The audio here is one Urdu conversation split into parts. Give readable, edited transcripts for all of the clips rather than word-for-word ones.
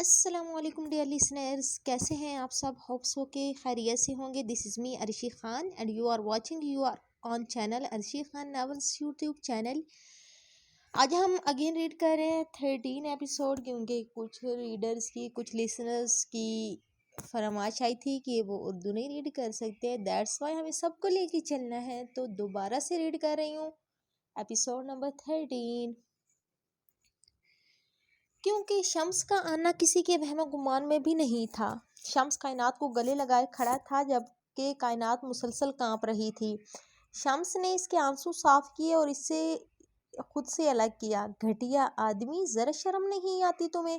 السلام علیکم ڈیئر لسنرز، کیسے ہیں آپ سب؟ ہوپس ہو کہ خیریت سے ہوں گے۔ This is me Arshi Khan and you are watching your own channel Arshi Khan novels YouTube channel. آج ہم اگین ریڈ کر رہے ہیں 13 ایپیسوڈ، کیونکہ کچھ ریڈرز کی کچھ لسنرز کی فرمائش آئی تھی کہ وہ اردو نہیں ریڈ کر سکتے، دیٹس وائی ہمیں سب کو لے کے چلنا ہے، تو دوبارہ سے ریڈ کر رہی ہوں ایپیسوڈ نمبر 13۔ کیونکہ شمس کا آنا کسی کے وہم و گمان میں بھی نہیں تھا۔ شمس کائنات کو گلے لگائے کھڑا تھا جبکہ کائنات مسلسل کانپ رہی تھی۔ شمس نے اس کے آنسو صاف کیے اور اسے خود سے الگ کیا۔ گھٹیا آدمی، ذرا شرم نہیں آتی تمہیں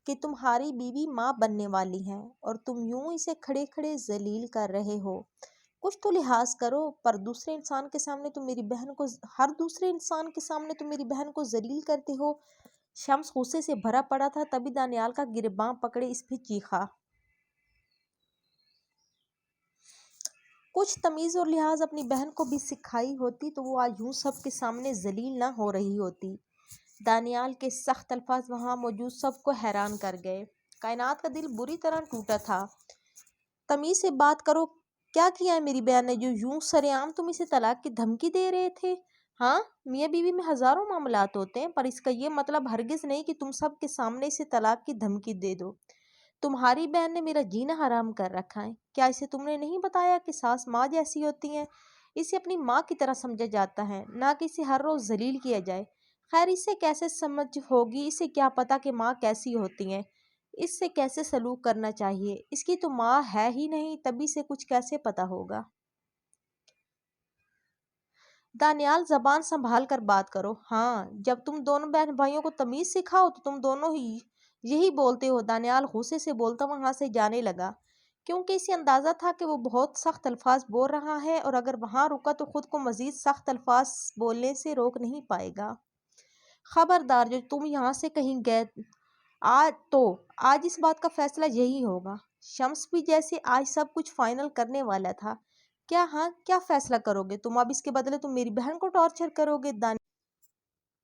کہ تمہاری بیوی ماں بننے والی ہے اور تم یوں اسے کھڑے کھڑے ذلیل کر رہے ہو؟ کچھ تو لحاظ کرو۔ ہر دوسرے انسان کے سامنے تم میری بہن کو ذلیل کرتے ہو۔ شمس غصے سے بھرا پڑا تھا، تبھی دانیال کا گریباں پکڑے اس پہ چیخا۔ کچھ تمیز اور لحاظ اپنی بہن کو بھی سکھائی ہوتی تو وہ آج یوں سب کے سامنے ذلیل نہ ہو رہی ہوتی۔ دانیال کے سخت الفاظ وہاں موجود سب کو حیران کر گئے۔ کائنات کا دل بری طرح ٹوٹا تھا۔ تمیز سے بات کرو، کیا کیا ہے میری بہن نے جو یوں سرعام تم اسے طلاق کی دھمکی دے رہے تھے؟ ہاں، میاں بیوی میں ہزاروں معاملات ہوتے ہیں، پر اس کا یہ مطلب ہرگز نہیں کہ تم سب کے سامنے اسے طلاق کی دھمکی دے دو۔ تمہاری بہن نے میرا جینا حرام کر رکھا ہے۔ کیا اسے تم نے نہیں بتایا کہ ساس ماں جیسی ہوتی ہیں؟ اسے اپنی ماں کی طرح سمجھا جاتا ہے، نہ کہ اسے ہر روز ذلیل کیا جائے۔ خیر، اسے کیسے سمجھ ہوگی؟ اسے کیا پتا کہ ماں کیسی ہوتی ہیں، اس سے کیسے سلوک کرنا چاہیے؟ اس کی تو ماں ہے ہی نہیں، تبھی سے کچھ کیسے پتا ہوگا؟ دانیال، زبان سنبھال کر بات کرو۔ ہاں، جب تم دونوں بہن بھائیوں کو تمیز سکھاؤ تو تم دونوں ہی یہی بولتے ہو۔ دانیال غصے سے بولتا وہاں سے جانے لگا، کیونکہ اسے اندازہ تھا کہ وہ بہت سخت الفاظ بول رہا ہے اور اگر وہاں رکا تو خود کو مزید سخت الفاظ بولنے سے روک نہیں پائے گا۔ خبردار، جو تم یہاں سے کہیں گئے آج اس بات کا فیصلہ یہی ہوگا۔ شمس بھی جیسے آج سب کچھ فائنل کرنے والا تھا۔ کیا؟ ہاں، کیا فیصلہ کرو گے تم؟ اب اس کے بدلے تم میری بہن کو ٹارچر کرو گے؟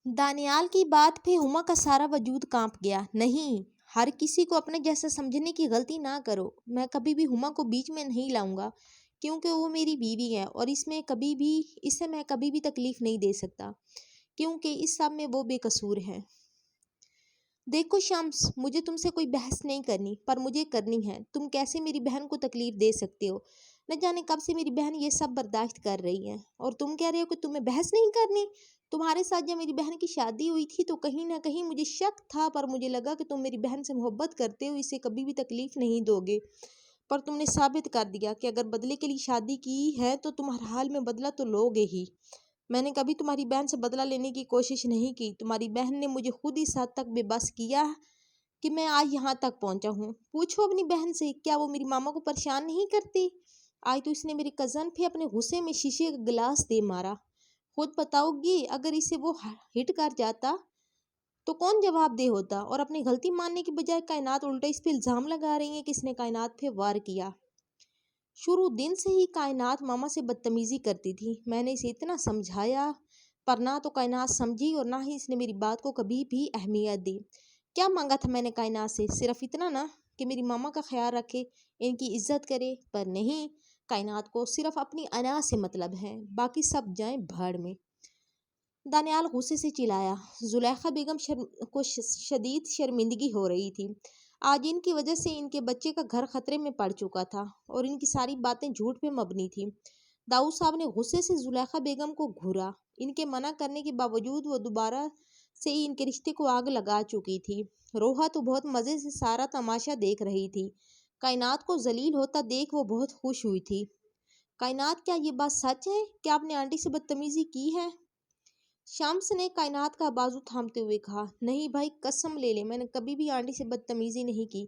دانیال کی بات پہ ہما کا سارا وجود کانپ گیا۔ نہیں، ہر کسی کو اپنے جیسا سمجھنے کی غلطی نہ کرو۔ میں کبھی بھی ہما کو بیچ میں نہیں لاؤں گا، کیونکہ وہ میری بیوی ہے اور اسے میں کبھی بھی تکلیف نہیں دے سکتا، کیونکہ اس سب میں وہ بے قصور ہے۔ دیکھو شمس، مجھے تم سے کوئی بحث نہیں کرنی، پر مجھے کرنی ہے۔ تم کیسے میری بہن کو تکلیف دے سکتے ہو؟ نہ جانے کب سے میری بہن یہ سب برداشت کر رہی ہے، اور تم کہہ رہے ہو کہ تمہیں بحث نہیں کرنی؟ تمہارے ساتھ جب میری بہن کی شادی ہوئی تھی تو کہیں نہ کہیں مجھے شک تھا، پر مجھے لگا کہ تم میری بہن سے محبت کرتے ہو، اسے کبھی بھی تکلیف نہیں دو گے۔ پر تم نے ثابت کر دیا کہ اگر بدلے کے لیے شادی کی ہے تو تم ہر حال میں بدلہ تو لو گے ہی۔ میں نے کبھی تمہاری بہن سے بدلہ لینے کی کوشش نہیں کی۔ تمہاری بہن نے مجھے خود اس حد تک بے بس کیا کہ میں آج یہاں تک پہنچا ہوں۔ پوچھو اپنی بہن سے، کیا وہ میری ماما کو پریشان نہیں کرتی؟ آج تو اس نے میری کزن پہ اپنے غصے میں شیشے کا گلاس دے مارا۔ خود بتاؤ گی، اگر اسے وہ ہٹ کر جاتا تو کون جواب دہ ہوتا؟ اور اپنی غلطی ماننے کی بجائے کائنات الٹا اس پہ الزام لگا رہی ہے کہ اس نے کائنات پہ وار کیا۔ شروع دن سے ہی کائنات ماما سے بدتمیزی کرتی تھی۔ میں نے اسے اتنا سمجھایا، پر نہ تو کائنات سمجھی اور نہ ہی اس نے میری بات کو کبھی بھی اہمیت دی۔ کیا مانگا تھا میں نے کائنات سے؟ صرف اتنا نا کہ میری ماما کا خیال رکھے، ان کی عزت کرے، پر نہیں، کائنات کو صرف اپنی انا سے مطلب ہے، باقی سب جائیں بھاڑ میں۔ دانیال غصے سے چلایا۔ زلیخا بیگم کو شدید شرمندگی ہو رہی تھی۔ آج ان کی وجہ سے ان کے بچے کا گھر خطرے میں پڑ چکا تھا اور ان کی ساری باتیں جھوٹ پہ مبنی تھیں۔ داؤد صاحب نے غصے سے زلیخا بیگم کو گھورا۔ ان کے منع کرنے کے باوجود وہ دوبارہ سے ہی ان کے رشتے کو آگ لگا چکی تھی۔ روحا تو بہت مزے سے سارا تماشا دیکھ رہی تھی۔ کائنات کو ذلیل ہوتا دیکھ وہ بہت خوش ہوئی تھی۔ کائنات، کیا یہ بات سچ ہے کہ آپ نے آنٹی سے بدتمیزی کی ہے؟ شمس نے کائنات کا بازو تھامتے ہوئے کہا۔ نہیں بھائی، قسم لے لے، میں نے کبھی بھی آنٹی سے بدتمیزی نہیں کی۔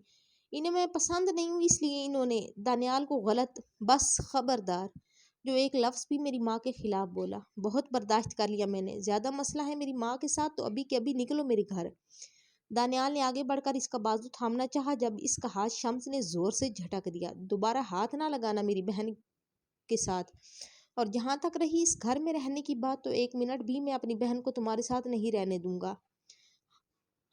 انہیں میں پسند نہیں ہوں، اس لیے انہوں نے دانیال کو غلط۔ بس خبردار، جو ایک لفظ بھی میری ماں کے خلاف بولا۔ بہت برداشت کر لیا میں نے، زیادہ مسئلہ ہے میری ماں کے ساتھ تو ابھی کے ابھی نکلو میرے گھر۔ دانیال نے آگے بڑھ کر اس کا بازو تھامنا چاہا، جب اس کا ہاتھ شمس نے زور سے جھٹک دیا۔ دوبارہ ہاتھ نہ لگانا میری بہن کے ساتھ، اور جہاں تک رہی اس گھر میں رہنے کی بات، تو ایک منٹ بھی میں اپنی بہن کو تمہارے ساتھ نہیں رہنے دوں گا۔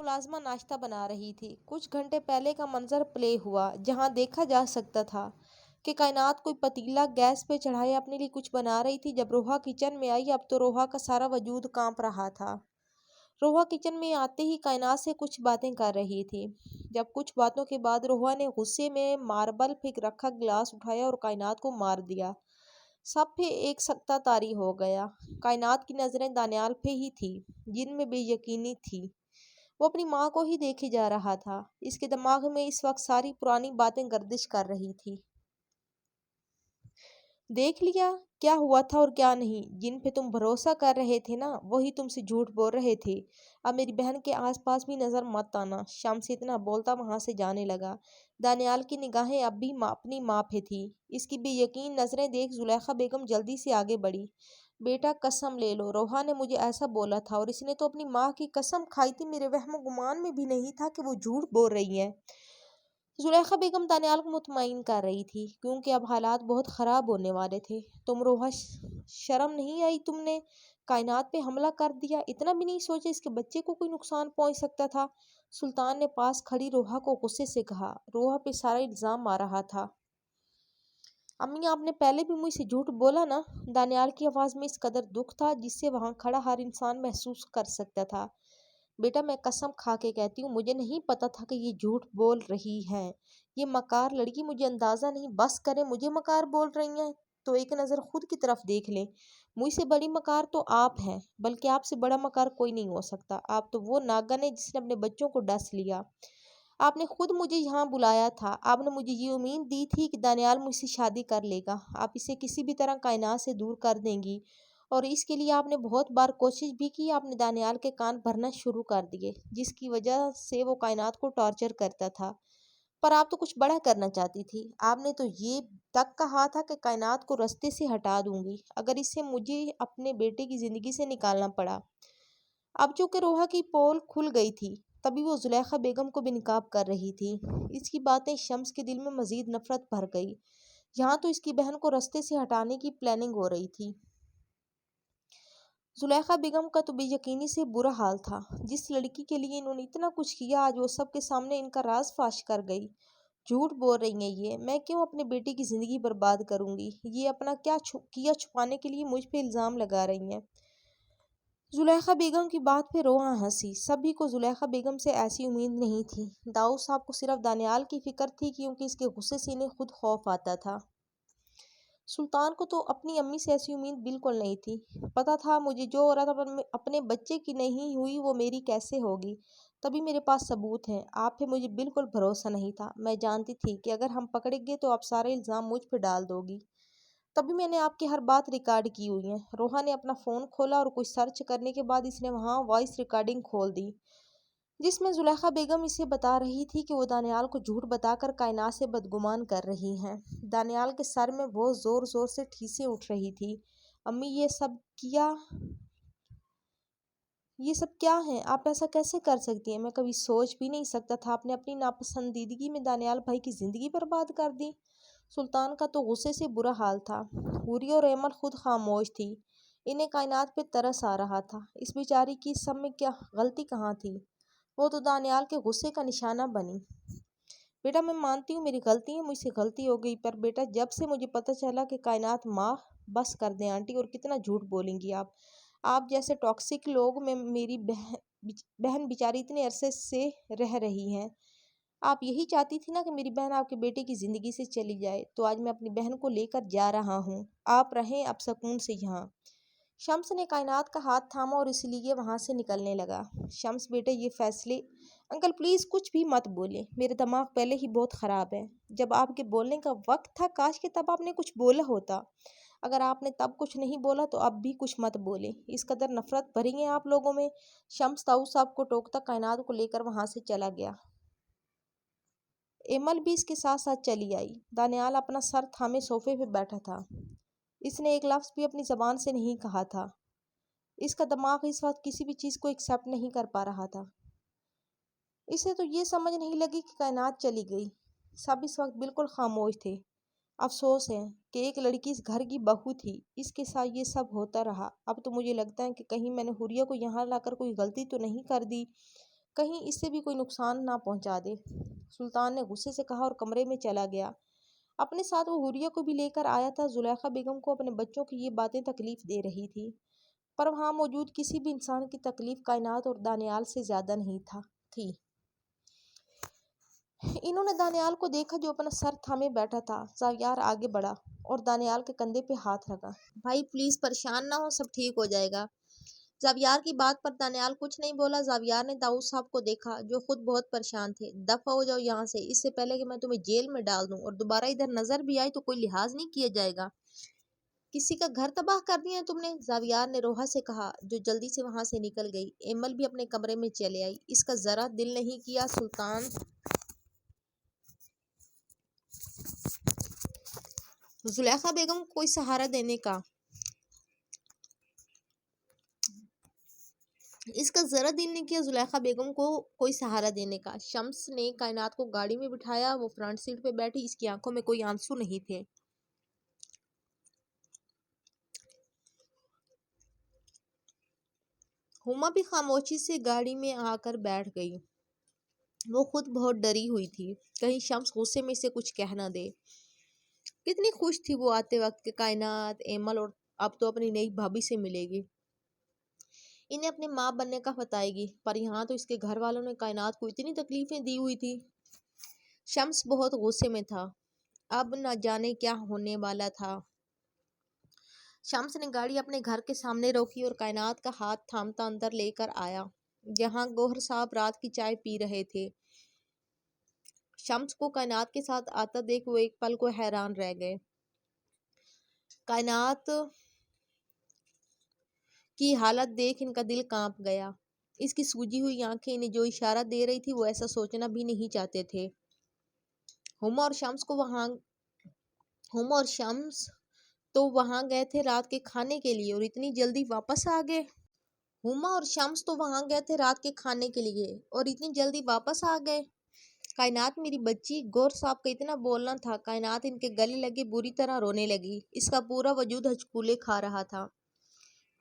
ملازمہ ناشتہ بنا رہی تھی۔ کچھ گھنٹے پہلے کا منظر پلے ہوا، جہاں دیکھا جا سکتا تھا کہ کائنات کوئی پتیلا گیس پہ چڑھائے اپنے لیے کچھ بنا رہی تھی۔ جب روحا کچن میں آئی، اب تو روحا کا سارا وجود کانپ رہا تھا۔ روحا کچن میں آتے ہی کائنات سے کچھ باتیں کر رہی تھی۔ جب کچھ باتوں کے بعد روحا نے غصے میں ماربل پہ رکھا گلاس اٹھایا اور کائنات کو مار دیا۔ سب پہ ایک سکتہ طاری ہو گیا۔ کائنات کی نظریں دانیال پہ ہی تھی، جن میں بے یقینی تھی۔ وہ اپنی ماں کو ہی دیکھے جا رہا تھا۔ اس کے دماغ میں اس وقت ساری پرانی باتیں گردش کر رہی تھی۔ دیکھ لیا کیا ہوا تھا اور کیا نہیں۔ جن پہ تم بھروسہ کر رہے تھے نا، وہی تم سے جھوٹ بول رہے تھے۔ اب میری بہن کے آس پاس بھی نظر مت آنا۔ شمس اتنا بولتا وہاں سے جانے لگا۔ دانیال کی نگاہیں اب بھی اپنی ماں پہ تھی۔ اس کی بے یقین نظریں دیکھ زلیخا بیگم جلدی سے آگے بڑھی۔ بیٹا قسم لے لو، روحا نے مجھے ایسا بولا تھا اور اس نے تو اپنی ماں کی قسم کھائی تھی۔ میرے وہم و گمان میں بھی نہیں تھا کہ وہ جھوٹ بول رہی ہیں۔ زلیخا بیگم دانیال کو مطمئن کر رہی تھی، کیونکہ اب حالات بہت خراب ہونے والے تھے۔ تم روحا، شرم نہیں آئی؟ تم نے کائنات پہ حملہ کر دیا، اتنا بھی نہیں سوچا اس کے بچے کو کوئی نقصان پہنچ سکتا تھا؟ سلطان نے پاس کھڑی روحا کو غصے سے کہا۔ روحا پہ سارا الزام آ رہا تھا۔ امی، آپ نے پہلے بھی مجھ سے جھوٹ بولا نا؟ دانیال کی آواز میں اس قدر دکھ تھا جس سے وہاں کھڑا ہر انسان محسوس کر سکتا تھا۔ بیٹا، میں قسم کھا کے کہتی ہوں، مجھے نہیں پتا تھا کہ یہ جھوٹ بول رہی ہیں۔ یہ مکار لڑکی، مجھے اندازہ نہیں۔ بس کریں، مجھے مکار بول رہی ہیں تو ایک نظر خود کی طرف دیکھ لیں۔ مجھ سے بڑی مکار تو آپ ہیں، بلکہ آپ سے بڑا مکار کوئی نہیں ہو سکتا۔ آپ تو وہ ناگن ہے جس نے اپنے بچوں کو ڈس لیا۔ آپ نے خود مجھے یہاں بلایا تھا۔ آپ نے مجھے یہ امید دی تھی کہ دانیال مجھ سے شادی کر لے گا، آپ اسے کسی بھی طرح کائنات سے دور کر دیں گی، اور اس کے لیے آپ نے بہت بار کوشش بھی کی۔ آپ نے دانیال کے کان بھرنا شروع کر دیے، جس کی وجہ سے وہ کائنات کو ٹارچر کرتا تھا۔ پر آپ تو کچھ بڑا کرنا چاہتی تھی۔ آپ نے تو یہ تک کہا تھا کہ کائنات کو رستے سے ہٹا دوں گی اگر اس سے مجھے اپنے بیٹے کی زندگی سے نکالنا پڑا۔ اب چونکہ روحا کی پول کھل گئی تھی، تبھی وہ زلیخا بیگم کو بے نقاب کر رہی تھی۔ اس کی باتیں شمس کے دل میں مزید نفرت بھر گئی۔ یہاں تو اس کی بہن کو رستے سے ہٹانے کی پلاننگ ہو رہی تھی۔ زلیخا بیگم کا تو بے یقینی سے برا حال تھا۔ جس لڑکی کے لیے انہوں نے اتنا کچھ کیا، آج وہ سب کے سامنے ان کا راز فاش کر گئی۔ جھوٹ بول رہی ہیں یہ، میں کیوں اپنے بیٹے کی زندگی برباد کروں گی؟ یہ اپنا کیا کیا چھپانے کے لیے مجھ پہ الزام لگا رہی ہیں۔ زلیخا بیگم کی بات پہ روحا ہنسی۔ سبھی کو زلیخا بیگم سے ایسی امید نہیں تھی۔ داؤد صاحب کو صرف دانیال کی فکر تھی، کیونکہ اس کے غصے سے انہیں خود خوف آتا تھا۔ سلطان کو تو اپنی امی سے ایسی امید بالکل نہیں تھی۔ پتا تھا مجھے جو عورت اپنے بچے کی نہیں ہوئی وہ میری کیسے ہوگی۔ تبھی میرے پاس ثبوت ہیں۔ آپ پہ مجھے بالکل بھروسہ نہیں تھا۔ میں جانتی تھی کہ اگر ہم پکڑے گئے تو آپ سارے الزام مجھ پہ ڈال دو گی۔ تبھی میں نے آپ کی ہر بات ریکارڈ کی ہوئی ہے۔ روحا نے اپنا فون کھولا اور کچھ سرچ کرنے کے بعد اس نے وہاں وائس ریکارڈنگ کھول دی، جس میں زلیخا بیگم اسے بتا رہی تھی کہ وہ دانیال کو جھوٹ بتا کر کائنات سے بدگمان کر رہی ہیں۔ دانیال کے سر میں بہت زور زور سے ٹھیسیں اٹھ رہی تھی۔ امی، یہ سب کیا ہے؟ آپ ایسا کیسے کر سکتی ہیں؟ میں کبھی سوچ بھی نہیں سکتا تھا آپ نے اپنی ناپسندیدگی میں دانیال بھائی کی زندگی برباد کر دی۔ سلطان کا تو غصے سے برا حال تھا۔ حوری اور ایمل خود خاموش تھی۔ انہیں کائنات پہ ترس آ رہا تھا۔ اس بیچاری کی سب میں کیا غلطی کہاں تھی؟ وہ تو دانیال کے غصے کا نشانہ بنی۔ بیٹا، میں مانتی ہوں میری غلطی ہے، مجھ سے غلطی ہو گئی، پر بیٹا جب سے مجھے پتہ چلا کہ کائنات ماں، بس کر دیں آنٹی، اور کتنا جھوٹ بولیں گی آپ جیسے ٹاکسک لوگ میں میری بہن بیچاری اتنے عرصے سے رہ رہی ہیں۔ آپ یہی چاہتی تھی نا کہ میری بہن آپ کے بیٹے کی زندگی سے چلی جائے، تو آج میں اپنی بہن کو لے کر جا رہا ہوں۔ آپ رہیں اب سکون سے یہاں۔ شمس نے کائنات کا ہاتھ تھاما اور اس لیے وہاں سے نکلنے لگا۔ شمس بیٹے، یہ فیصلے… انکل پلیز کچھ بھی مت بولیں، میرا دماغ پہلے ہی بہت خراب ہے۔ جب آپ کے بولنے کا وقت تھا، کاش کہ تب آپ نے کچھ بولا ہوتا۔ اگر آپ نے تب کچھ نہیں بولا تو اب بھی کچھ مت بولیں۔ اس قدر نفرت بھری ہے آپ لوگوں میں۔ شمس داؤد صاحب کو ٹوکتا کائنات کو لے کر وہاں سے چلا گیا۔ ایمل بھی اس کے ساتھ ساتھ چلی آئی۔ دانیال اپنا سر تھامے صوفے پہ بیٹھا تھا۔ اس نے ایک لفظ بھی اپنی زبان سے نہیں کہا تھا۔ اس کا دماغ اس وقت کسی بھی چیز کو ایکسیپٹ نہیں کر پا رہا تھا۔ اسے تو یہ سمجھ نہیں لگی کہ کائنات چلی گئی۔ سب اس وقت بالکل خاموش تھے۔ افسوس ہے کہ ایک لڑکی اس گھر کی بہو تھی، اس کے ساتھ یہ سب ہوتا رہا۔ اب تو مجھے لگتا ہے کہ کہیں میں نے حوریہ کو یہاں لا کر کوئی غلطی تو نہیں کر دی۔ کہیں اس سے بھی کوئی نقصان نہ پہنچا دے۔ سلطان نے غصے سے کہا اور کمرے میں چلا گیا۔ اپنے ساتھ وہ حوریہ کو بھی لے کر آیا تھا۔ زلیخا بیگم کو اپنے بچوں کی یہ باتیں تکلیف دے رہی تھی، پر وہاں موجود کسی بھی انسان کی تکلیف کائنات اور دانیال سے زیادہ نہیں تھی۔ انہوں نے دانیال کو دیکھا جو اپنا سر تھامے بیٹھا تھا۔ زاویار آگے بڑھا اور دانیال کے کندھے پہ ہاتھ رکھا۔ بھائی پلیز پریشان نہ ہو، سب ٹھیک ہو جائے گا۔ زاویار کی بات پر دانیال کچھ نہیں بولا۔ زاویار نے داؤد صاحب کو دیکھا جو خود بہت پریشان تھے۔ دفع ہو جاؤ یہاں سے، اس سے پہلے کہ میں تمہیں جیل میں ڈال دوں، اور دوبارہ ادھر نظر بھی آئی تو کوئی لحاظ نہیں کیا جائے گا۔ کسی کا گھر تباہ کر دیا ہے تم نے؟ زاویار نے روحا سے کہا جو جلدی سے وہاں سے نکل گئی۔ ایمل بھی اپنے کمرے میں چلے آئی۔ اس کا ذرا دل نہیں کیا سلطان زلیخا بیگم کو کوئی سہارا دینے کا۔ اس کا ذرا دل نہیں کیا زلیخا بیگم کو کوئی سہارا دینے کا۔ شمس نے کائنات کو گاڑی میں بٹھایا۔ وہ فرنٹ سیٹ پہ بیٹھی، اس کی آنکھوں میں کوئی آنسو نہیں تھے۔ ہما بھی خاموشی سے گاڑی میں آ کر بیٹھ گئی۔ وہ خود بہت ڈری ہوئی تھی، کہیں شمس غصے میں اسے کچھ کہہ نہ دے۔ کتنی خوش تھی وہ آتے وقت کہ کائنات، ایمل اور اب تو اپنی نئی بھابھی سے ملے گی، انہیں اپنے ماں بننے کا بتائے گی۔ پر یہاں تو اس کے گھر والوں نے کائنات کو اتنی تکلیفیں دی ہوئی تھی۔ شمس بہت غصے میں تھا، اب نہ جانے کیا ہونے والا تھا۔ شمس نے گاڑی اپنے گھر کے سامنے روکی اور کائنات کا ہاتھ تھامتا اندر لے کر آیا جہاں گوہر صاحب رات کی چائے پی رہے تھے۔ شمس کو کائنات کے ساتھ آتا دیکھ وہ ایک پل کو حیران رہ گئے۔ کائنات کی حالت دیکھ ان کا دل کانپ گیا۔ اس کی سوجی ہوئی آنکھیں انہیں جو اشارہ دے رہی تھی وہ ایسا سوچنا بھی نہیں چاہتے تھے۔ ہما اور شمس تو وہاں گئے تھے رات کے کھانے کے لیے اور اتنی جلدی واپس آ گئے۔ کائنات میری بچی، گور صاحب کا اتنا بولنا تھا۔ کائنات ان کے گلے لگے بری طرح رونے لگی۔ اس کا پورا وجود ہچکولے کھا رہا تھا۔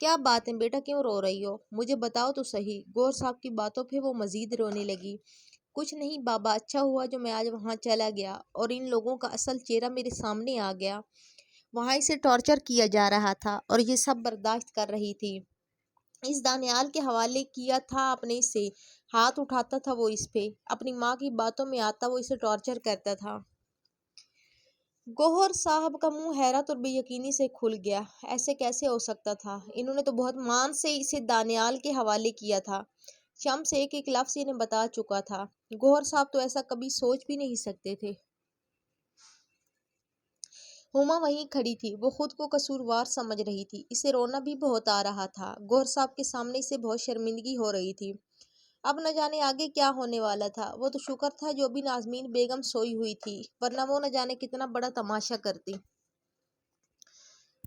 کیا بات ہے بیٹا، کیوں رو رہی ہو؟ مجھے بتاؤ تو صحیح۔ گور صاحب کی باتوں پہ وہ مزید رونے لگی۔ کچھ نہیں بابا، اچھا ہوا جو میں آج وہاں چلا گیا اور ان لوگوں کا اصل چہرہ میرے سامنے آ گیا۔ وہاں اسے ٹارچر کیا جا رہا تھا اور یہ سب برداشت کر رہی تھی۔ اس دانیال کے حوالے کیا تھا اپنے سے، ہاتھ اٹھاتا تھا وہ اس پہ، اپنی ماں کی باتوں میں آتا وہ اسے ٹارچر کرتا تھا۔ گوہر صاحب کا منہ حیرت اور بے یقینی سے کھل گیا۔ ایسے کیسے ہو سکتا تھا؟ انہوں نے تو بہت مان سے اسے دانیال کے حوالے کیا تھا۔ شمس ایک ایک لفظ انہیں بتا چکا تھا۔ گوہر صاحب تو ایسا کبھی سوچ بھی نہیں سکتے تھے۔ ہما وہیں کھڑی تھی، وہ خود کو قصوروار سمجھ رہی تھی۔ اسے رونا بھی بہت آ رہا تھا۔ گوہر صاحب کے سامنے اسے بہت شرمندگی ہو رہی تھی۔ اب نہ جانے آگے کیا ہونے والا تھا۔ وہ تو شکر تھا جو بھی نازمین بیگم سوئی ہوئی تھی، ورنہ وہ نہ جانے کتنا بڑا تماشا کرتی۔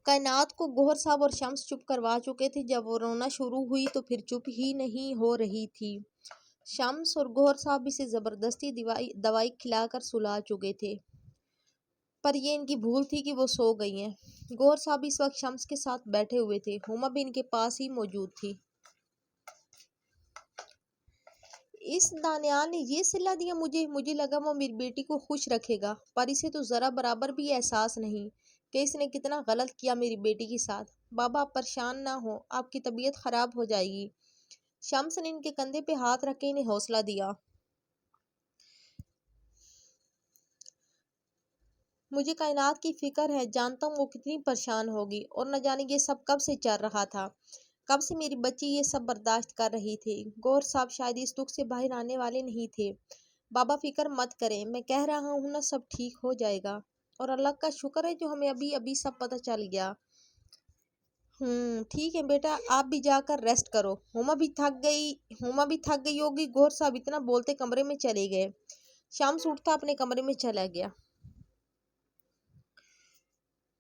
کائنات کو گوہر صاحب اور شمس چپ کروا چکے تھے۔ جب وہ رونا شروع ہوئی تو پھر چپ ہی نہیں ہو رہی تھی۔ شمس اور گوہر صاحب اسے زبردستی دوائی کھلا کر سلا چکے تھے، پر یہ ان کی بھول تھی کہ وہ سو گئی ہیں۔ گوہر صاحب اس وقت شمس کے ساتھ بیٹھے ہوئے تھے۔ ہما بھی ان کے پاس ہی موجود تھی۔ اس دانیال نے یہ صلہ دیا مجھے لگا وہ میری بیٹی کو خوش رکھے گا، پر اسے تو ذرا برابر بھی احساس نہیں کہ اس نے کتنا غلط کیا میری بیٹی کے ساتھ۔ بابا آپ پریشان نہ ہو، آپ کی طبیعت خراب ہو جائے گی۔ شمس نے ان کے کندھے پہ ہاتھ رکھ کے انہیں حوصلہ دیا۔ مجھے کائنات کی فکر ہے، جانتا ہوں وہ کتنی پریشان ہوگی، اور نہ جانے یہ سب کب سے چل رہا تھا، کب سے میری بچی یہ سب برداشت کر رہی تھی۔ گوہر صاحب شاید اس دکھ سے باہر آنے والے نہیں تھے۔ بابا فکر مت کریں، میں کہہ رہا ہوں نا سب ٹھیک ہو جائے گا، اور اللہ کا شکر ہے جو ہمیں ابھی سب پتہ چل گیا۔ ٹھیک ہے بیٹا، آپ بھی جا کر ریسٹ کرو۔ ہما بھی تھک گئی ہوگی۔ گوہر صاحب اتنا بولتے کمرے میں چلے گئے۔ شمس اٹھتا اپنے کمرے میں چلا گیا۔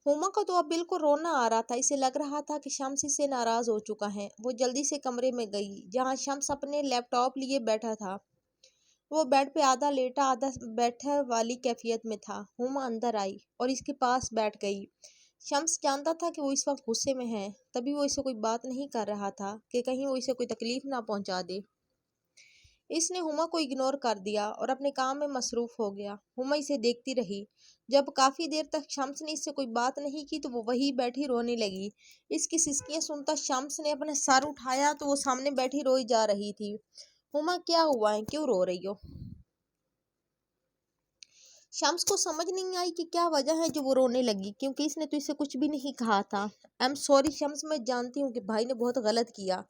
ہما کو تو اب بالکل رونا آ رہا تھا۔ اسے لگ رہا تھا کہ شمس اس سے ناراض ہو چکا ہے۔ وہ جلدی سے کمرے میں گئی جہاں شمس اپنے لیپ ٹاپ لیے بیٹھا تھا۔ وہ بیڈ پہ آدھا لیٹا آدھا بیٹھا والی کیفیت میں تھا۔ ہما اندر آئی اور اس کے پاس بیٹھ گئی۔ شمس جانتا تھا کہ وہ اس وقت غصے میں ہے، تبھی وہ اسے کوئی بات نہیں کر رہا تھا کہ کہیں وہ اسے کوئی تکلیف نہ پہنچا دے۔ اس نے ہما کو اگنور کر دیا اور اپنے کام میں مصروف ہو گیا۔ ہما اسے دیکھتی رہی۔ جب کافی دیر تک شمس نے اس سے کوئی بات نہیں کی تو وہ وہیں بیٹھی رونے لگی۔ اس کی سسکیاں سنتا شمس نے اپنا سر اٹھایا تو وہ سامنے بیٹھی روئی جا رہی تھی۔ ہما کیا ہوا ہے، کیوں رو رہی ہو؟ شمس کو سمجھ نہیں آئی کہ کیا وجہ ہے جو وہ رونے لگی، کیونکہ اس نے تو اسے کچھ بھی نہیں کہا تھا۔ ایم سوری شمس، میں جانتی ہوں کہ بھائی نے بہت غلط کیا،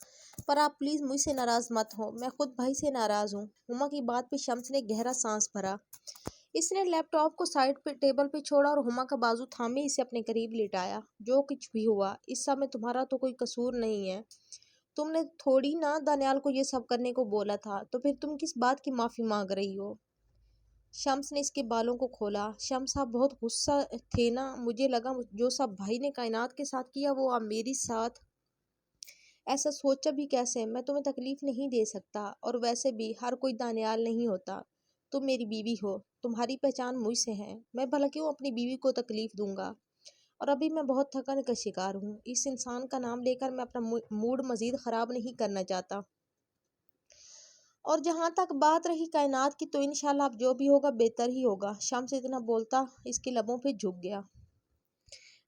پر آپ پلیز مجھ سے ناراض مت ہو، میں خود بھائی سے ناراض ہوں۔ ہما کی بات پہ شمس نے گہرا سانس بھرا۔ اس نے لیپ ٹاپ کو سائڈ پہ ٹیبل پہ چھوڑا اور ہما کا بازو تھامے اسے اپنے قریب لٹایا۔ جو کچھ بھی ہوا اس سب میں تمہارا تو کوئی قصور نہیں ہے۔ تم نے تھوڑی نہ دانیال کو یہ سب کرنے کو بولا تھا، تو پھر تم کس بات کی معافی مانگ رہی ہو؟ شمس نے اس کے بالوں کو کھولا۔ شمس آپ بہت غصہ تھے نا، مجھے لگا جو سب بھائی نے کائنات کے ساتھ کیا وہ آپ میری ساتھ۔ ایسا سوچا بھی کیسے؟ میں تمہیں تکلیف نہیں دے سکتا، اور ویسے بھی ہر کوئی دانیال نہیں ہوتا۔ تم میری بیوی ہو، تمہاری پہچان مجھ سے ہے، میں بھلا کیوں اپنی بیوی کو تکلیف دوں گا؟ اور ابھی میں بہت تھکن کا شکار ہوں، اس انسان کا نام لے کر میں اپنا موڈ مزید خراب نہیں کرنا چاہتا۔ اور جہاں تک بات رہی کائنات کی، تو انشاءاللہ اب جو بھی ہوگا بہتر ہی ہوگا۔ شمس اتنا بولتا اس کے لبوں پہ جھک گیا۔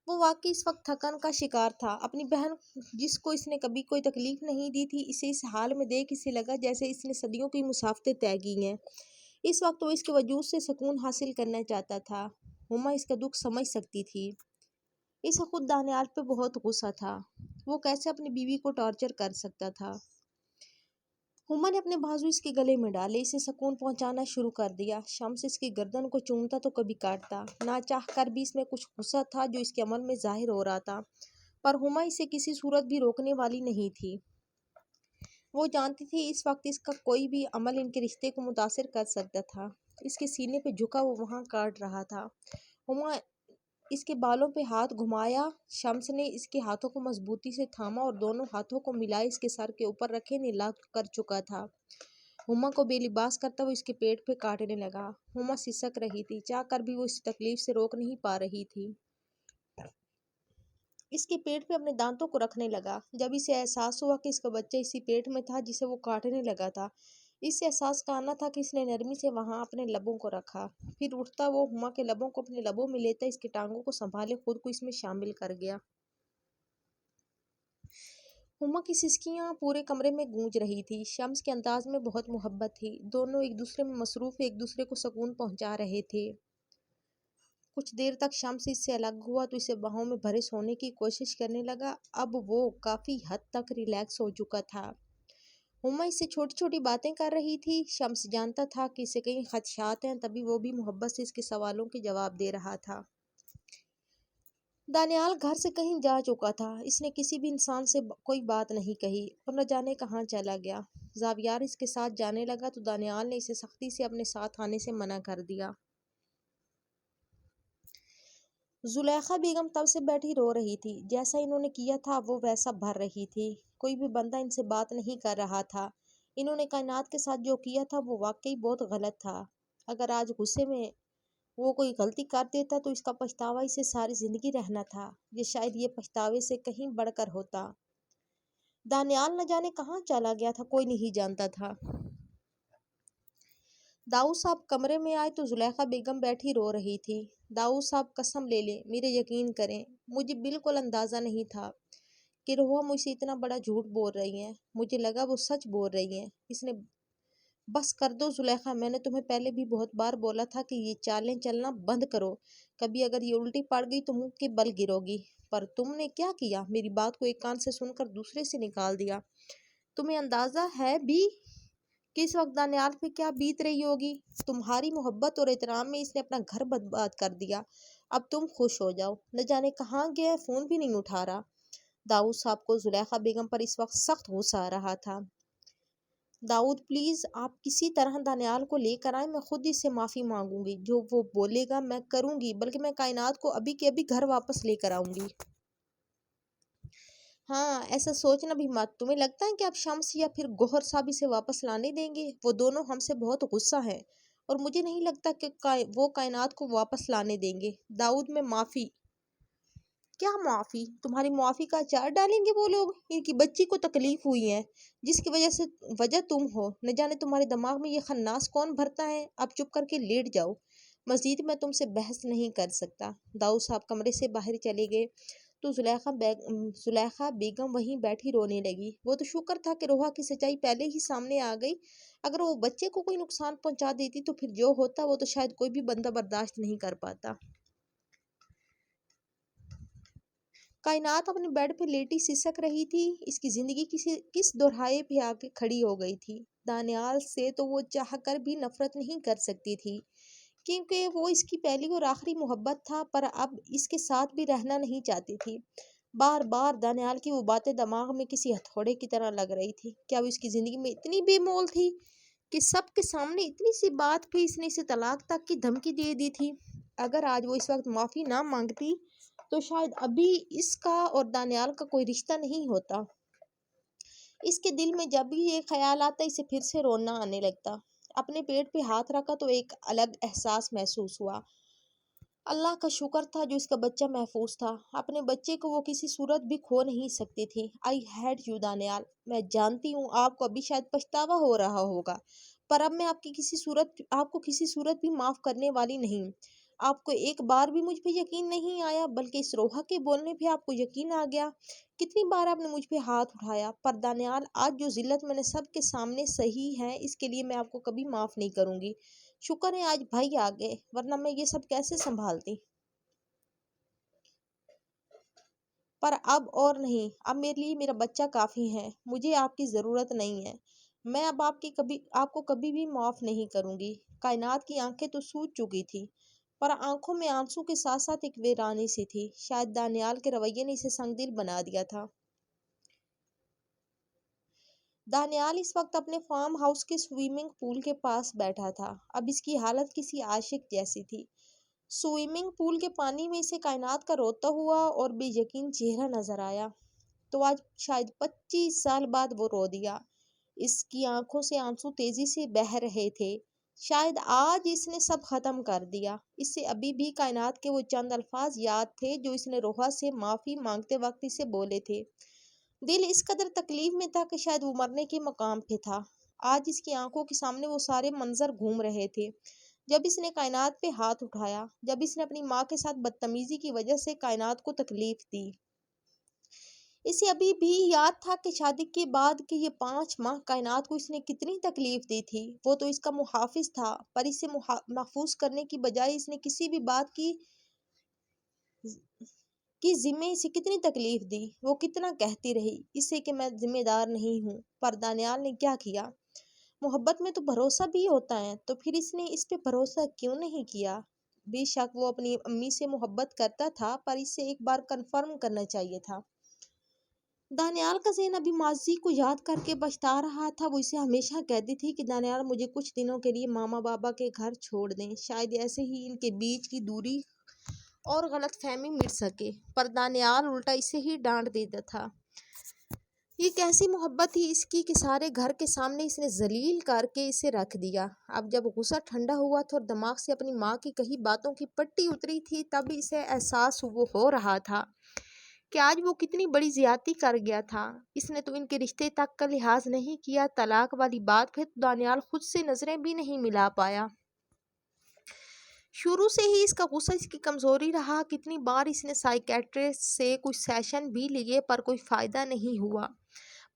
وہ واقعی اس وقت تھکن کا شکار تھا۔ اپنی بہن جس کو اس نے کبھی کوئی تکلیف نہیں دی تھی، اسے اس حال میں دیکھ اسے لگا جیسے اس نے صدیوں کی مسافتیں طے کی ہیں۔ اس وقت وہ اس کے وجود سے سکون حاصل کرنا چاہتا تھا۔ ہما اس کا دکھ سمجھ سکتی تھی۔ اسے خود دانیال پہ بہت غصہ تھا۔ وہ کیسے اپنی بیوی کو ٹارچر کر سکتا تھا؟ ہما نے اپنے بازو اس کے گلے میں ڈالے، اسے سکون پہنچانا شروع کر دیا۔ شمس اس کی گردن کو چومتا تو کبھی کاٹتا۔ نہ چاہ کر بھی اس میں کچھ غصہ تھا جو اس کے عمل میں ظاہر ہو رہا تھا، پر ہما اسے کسی صورت بھی روکنے والی نہیں تھی۔ وہ جانتی تھی اس وقت اس کا کوئی بھی عمل ان کے رشتے کو متاثر کر سکتا تھا۔ اس کے سینے پہ جھکا وہ وہاں کاٹ رہا تھا۔ ہما اس کے بالوں پہ ہاتھ گھمایا۔ شمس نے اس کے ہاتھوں کو مضبوطی سے تھاما اور دونوں ہاتھوں کو ملائے اس کے سر کے اوپر رکھے نیلا کر چکا تھا۔ ہما کو بے لباس کرتا وہ اس کے پیٹ پہ کاٹنے لگا۔ ہما سسک رہی تھی، چاہ کر بھی وہ اس تکلیف سے روک نہیں پا رہی تھی۔ اس کے پیٹ پہ اپنے دانتوں کو رکھنے لگا۔ جب اسے احساس ہوا کہ اس کا بچہ اسی پیٹ میں تھا جسے وہ کاٹنے لگا تھا، اس سے احساس کا آنا تھا کہ اس نے نرمی سے وہاں اپنے لبوں کو رکھا۔ پھر اٹھتا وہ ہما کے لبوں کو اپنے لبوں میں لیتا اس کی ٹانگوں کو سنبھالے خود کو اس میں شامل کر گیا۔ ہما کی سسکیاں پورے کمرے میں گونج رہی تھی۔ شمس کے انداز میں بہت محبت تھی۔ دونوں ایک دوسرے میں مصروف ایک دوسرے کو سکون پہنچا رہے تھے۔ کچھ دیر تک شمس اس سے الگ ہوا تو اسے باہوں میں بھرے سونے کی کوشش کرنے لگا۔ اب وہ کافی حد تک ریلیکس ہو چکا تھا۔ ہما اس سے چھوٹی چھوٹی باتیں کر رہی تھی۔ شمس جانتا تھا کہ اسے کئی خدشات ہیں، تبھی وہ بھی محبت سے اس کے سوالوں کے جواب دے رہا تھا۔ دانیال گھر سے کہیں جا چکا تھا۔ اس نے کسی بھی انسان سے کوئی بات نہیں کہی اور نہ جانے کہاں چلا گیا۔ زاویار اس کے ساتھ جانے لگا تو دانیال نے اسے سختی سے اپنے ساتھ آنے سے منع کر دیا۔ زلیخا بیگم تب سے بیٹھی رو رہی تھی۔ جیسا انہوں نے کیا تھا وہ ویسا بھر رہی تھی۔ کوئی بھی بندہ ان سے بات نہیں کر رہا تھا۔ انہوں نے کائنات کے ساتھ جو کیا تھا وہ واقعی بہت غلط تھا۔ اگر آج غصے میں وہ کوئی غلطی کر دیتا تو اس کا پچھتاوا اسے ساری زندگی رہنا تھا۔ یہ شاید یہ پچھتاوے سے کہیں بڑھ کر ہوتا۔ دانیال نہ جانے کہاں چلا گیا تھا، کوئی نہیں جانتا تھا۔ داؤد صاحب کمرے میں آئے تو زلیخا بیگم بیٹھی رو رہی تھی۔ داؤد صاحب قسم لے لیں، میرے یقین کریں، مجھے بالکل اندازہ نہیں تھا کہ روحا مجھ سے اتنا بڑا جھوٹ بول رہی ہیں۔ مجھے لگا وہ سچ بول رہی ہیں۔ اس نے بس کر دو زلیخا، میں نے تمہیں پہلے بھی بہت بار بولا تھا کہ یہ چالیں چلنا بند کرو، کبھی اگر یہ الٹی پڑ گئی تو منہ کے بل گرو گی۔ پر تم نے کیا کیا؟ میری بات کو ایک کان سے سن کر دوسرے سے نکال دیا۔ تمہیں اندازہ ہے بھی کہ اس وقت دانیال پہ کیا بیت رہی ہوگی؟ تمہاری محبت اور احترام میں اس نے اپنا گھر برباد کر دیا۔ اب تم خوش ہو جاؤ، نہ جانے کہاں گیا، فون بھی نہیں اٹھا رہا۔ داؤد صاحب کو زلیخا بیگم پر اس وقت سخت غصہ آ رہا تھا۔ داؤد پلیز آپ کسی طرح دانیال کو لے کر آئیں، میں خود اس سے معافی مانگوں گی، جو وہ بولے گا میں کروں گی، بلکہ میں کائنات کو ابھی کے ابھی گھر واپس لے کر آؤں گی۔ ہاں، ایسا سوچنا بھی مت۔ تمہیں لگتا ہے کہ آپ شمس یا پھر گوہر صاحب اسے واپس لانے دیں گے؟ وہ دونوں ہم سے بہت غصہ ہیں اور مجھے نہیں لگتا کہ وہ کائنات کو واپس لانے دیں گے۔ داؤد میں معافی کیا معافی؟ تمہاری معافی کا اچار ڈالیں گے وہ لوگ؟ ان کی بچی کو تکلیف ہوئی ہے جس کی وجہ تم ہو، نہ جانے تمہارے دماغ میں یہ خناس کون بھرتا ہے۔ اب چپ کر کے لیٹ جاؤ، مزید میں تم سے بحث نہیں کر سکتا۔ داؤد صاحب کمرے سے باہر چلے گئے تو زلیخا بیگم وہیں بیٹھی رونے لگی۔ وہ تو شکر تھا کہ روحا کی سچائی پہلے ہی سامنے آ گئی، اگر وہ بچے کو کوئی نقصان پہنچا دیتی تو پھر جو ہوتا وہ تو شاید کوئی بھی بندہ برداشت نہیں کر پاتا۔ کائنات اپنے بیڈ پہ لیٹی سسک رہی تھی، اس کی زندگی کس دورہائے پہ آ کے کھڑی ہو گئی تھی۔ دانیال سے تو وہ چاہ کر بھی نفرت نہیں کر سکتی تھی کیونکہ وہ اس کی پہلی اور آخری محبت تھا، پر اب اس کے ساتھ بھی رہنا نہیں چاہتی تھی۔ بار بار دانیال کی وہ باتیں دماغ میں کسی ہتھوڑے کی طرح لگ رہی تھی۔ کیا وہ اس کی زندگی میں اتنی بے مول تھی کہ سب کے سامنے اتنی سی بات پہ اس نے اسے طلاق تک کی دھمکی دے دی تھی؟ اگر آج وہ اس وقت معافی نہ مانگتی تو شاید ابھی اس کا اور دانیال کا کوئی رشتہ نہیں ہوتا۔ اس کے دل میں جب بھی یہ خیال آتا اسے پھر سے رونا آنے لگتا۔ اپنے پیٹ پہ ہاتھ رکھا تو ایک الگ احساس محسوس ہوا۔ اللہ کا شکر تھا جو اس کا بچہ محفوظ تھا۔ اپنے بچے کو وہ کسی صورت بھی کھو نہیں سکتی تھی۔ آئی ہیٹ یو دانیال، میں جانتی ہوں آپ کو ابھی شاید پچھتاوا ہو رہا ہوگا، پر اب میں آپ کو کسی صورت بھی معاف کرنے والی نہیں۔ آپ کو ایک بار بھی مجھ پہ یقین نہیں آیا، بلکہ اس روحا کے بولنے پہ آپ کو یقین آ گیا۔ کتنی بار آپ نے مجھ پہ ہاتھ اٹھایا، پر دانیال آج جو ذلت میں نے سب کے سامنے سہی ہے اس کے لیے میں آپ کو کبھی معاف نہیں کروں گی۔ شکر ہے آج بھائی آ گئے، ورنہ میں یہ سب کیسے سنبھالتی۔ پر اب اور نہیں، اب میرے لیے میرا بچہ کافی ہے، مجھے آپ کی ضرورت نہیں ہے۔ میں اب آپ کو کبھی بھی معاف نہیں کروں گی۔ کائنات کی آنکھیں تو سوج چکی تھی، پر آنکھوں میں آنسو کے ساتھ ساتھ ایک ویرانی سی تھی۔ شاید دانیال کے رویے نے اسے سنگ دل بنا دیا تھا۔ دانیال اس وقت اپنے فارم ہاؤس کے سوئمنگ پول کے پاس بیٹھا تھا۔ اب اس کی حالت کسی عاشق جیسی تھی۔ سوئمنگ پول کے پانی میں اسے کائنات کا روتا ہوا اور بے یقین چہرہ نظر آیا تو آج شاید 25 سال بعد وہ رو دیا۔ اس کی آنکھوں سے آنسو تیزی سے بہہ رہے تھے۔ شاید آج اس نے سب ختم کر دیا۔ اس سے ابھی بھی کائنات کے وہ چند الفاظ یاد تھے جو اس نے روحا سے معافی مانگتے وقت اسے بولے تھے۔ دل اس قدر تکلیف میں تھا کہ شاید وہ مرنے کے مقام پہ تھا۔ آج اس کی آنکھوں کے سامنے وہ سارے منظر گھوم رہے تھے، جب اس نے کائنات پہ ہاتھ اٹھایا، جب اس نے اپنی ماں کے ساتھ بدتمیزی کی وجہ سے کائنات کو تکلیف دی۔ اسے ابھی بھی یاد تھا کہ شادی کے بعد کے یہ 5 ماہ کائنات کو اس نے کتنی تکلیف دی تھی۔ وہ تو اس کا محافظ تھا، پر اسے محفوظ کرنے کی بجائے اس نے کسی بھی بات کی ذمہ اسے کتنی تکلیف دی۔ وہ کتنا کہتی رہی اسے کہ میں ذمہ دار نہیں ہوں، پر دانیال نے کیا کیا؟ محبت میں تو بھروسہ بھی ہوتا ہے، تو پھر اس نے اس پہ بھروسہ کیوں نہیں کیا؟ بے شک وہ اپنی امی سے محبت کرتا تھا، پر اسے ایک بار کنفرم کرنا چاہیے تھا۔ دانیال کا ذہن ابھی ماضی کو یاد کر کے پچھتا رہا تھا۔ وہ اسے ہمیشہ کہتی تھی کہ دانیال مجھے کچھ دنوں کے لیے ماما بابا کے گھر چھوڑ دیں، شاید ایسے ہی ان کے بیچ کی دوری اور غلط فہمی مٹ سکے، پر دانیال الٹا اسے ہی ڈانٹ دیتا تھا۔ یہ کیسی محبت تھی اس کی کہ سارے گھر کے سامنے اس نے ذلیل کر کے اسے رکھ دیا۔ اب جب غصہ ٹھنڈا ہوا تھا اور دماغ سے اپنی ماں کی کہی باتوں کی پٹی اتری تھی، تب اسے احساس ہو رہا تھا کہ آج وہ کتنی بڑی زیادتی کر گیا تھا۔ اس نے تو ان کے رشتے تک کا لحاظ نہیں کیا۔ طلاق والی بات پہ تو دانیال خود سے نظریں بھی نہیں ملا پایا۔ شروع سے ہی اس کا غصہ اس کی کمزوری رہا۔ کتنی بار اس نے سائیکیٹرسٹ سے کچھ سیشن بھی لیے، پر کوئی فائدہ نہیں ہوا۔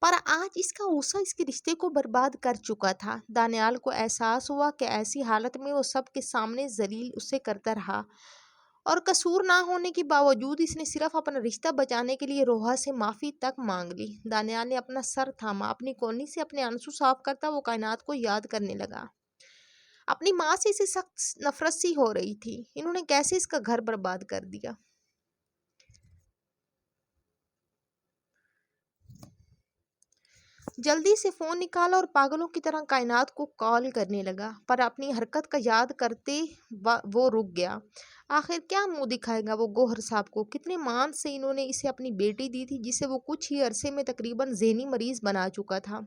پر آج اس کا غصہ اس کے رشتے کو برباد کر چکا تھا۔ دانیال کو احساس ہوا کہ ایسی حالت میں وہ سب کے سامنے ذلیل اسے کرتا رہا، اور قصور نہ ہونے کے باوجود اس نے صرف اپنا رشتہ بچانے کے لیے روحا سے معافی تک مانگ لی۔ دانیال نے اپنا سر تھاما، اپنی کونی سے اپنے آنسو صاف کرتا وہ کائنات کو یاد کرنے لگا۔ اپنی ماں سے اسے سخت نفرت سی ہو رہی تھی۔ انہوں نے کیسے اس کا گھر برباد کر دیا؟ جلدی سے فون نکالا اور پاگلوں کی طرح کائنات کو کال کرنے لگا، پر اپنی حرکت کا یاد کرتے وہ رک گیا۔ آخر کیا منہ دکھائے گا وہ گوہر صاحب کو؟ کتنے مان سے انہوں نے اسے اپنی بیٹی دی تھی، جسے وہ کچھ ہی عرصے میں تقریباً ذہنی مریض بنا چکا تھا۔